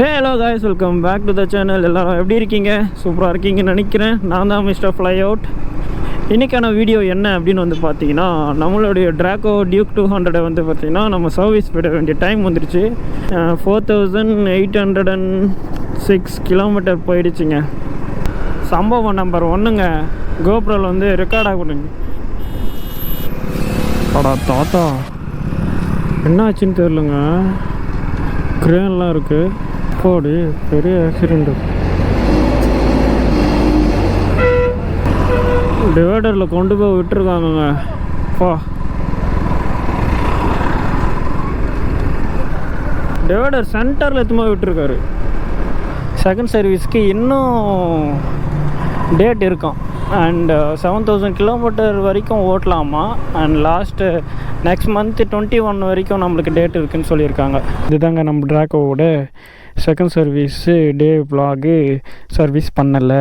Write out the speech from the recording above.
Hello guys, welcome back to the channel. எல்லோரும் எப்படி இருக்கீங்க? சூப்பராக இருக்கீங்கன்னு நினைக்கிறேன். நான் தான் மிஸ்டர் ஃப்ளை அவுட். இன்றைக்கான வீடியோ என்ன அப்படின்னு வந்து பார்த்தீங்கன்னா, நம்மளுடைய ட்ராக்கோ டியூக் 200 வந்து பார்த்திங்கன்னா நம்ம சர்வீஸ் விட வேண்டிய டைம் வந்துடுச்சு. 4806 கிலோமீட்டர் போயிடுச்சுங்க. சம்பவம் நம்பர் 1ங்க. கோப்ரோவில் வந்து ரெக்கார்ட் ஆகணுங்க. அடா தாத்தா, என்ன ஆச்சுன்னு தெரிலங்க. கிரேன்லாம் இருக்குது. போடு, பெரிய ஆக்சிடெண்ட்டு. டிவைடரில் கொண்டு போய் விட்டுருக்காங்கங்க. டிவைடர் சென்டரில் எத்துமா விட்டுருக்காரு. செகண்ட் சர்வீஸ்க்கு இன்னும் டேட் இருக்கும். அண்ட் 7000 கிலோமீட்டர் வரைக்கும் ஓட்டலாமா. அண்ட் லாஸ்ட்டு நெக்ஸ்ட் மந்த்து 21 வரைக்கும் நம்மளுக்கு டேட் இருக்குதுன்னு சொல்லியிருக்காங்க. இதுதாங்க நம்ம ட்ராக்கோவோட செகண்ட் சர்வீஸு டே வ்ளாகு. சர்வீஸ் பண்ணலை.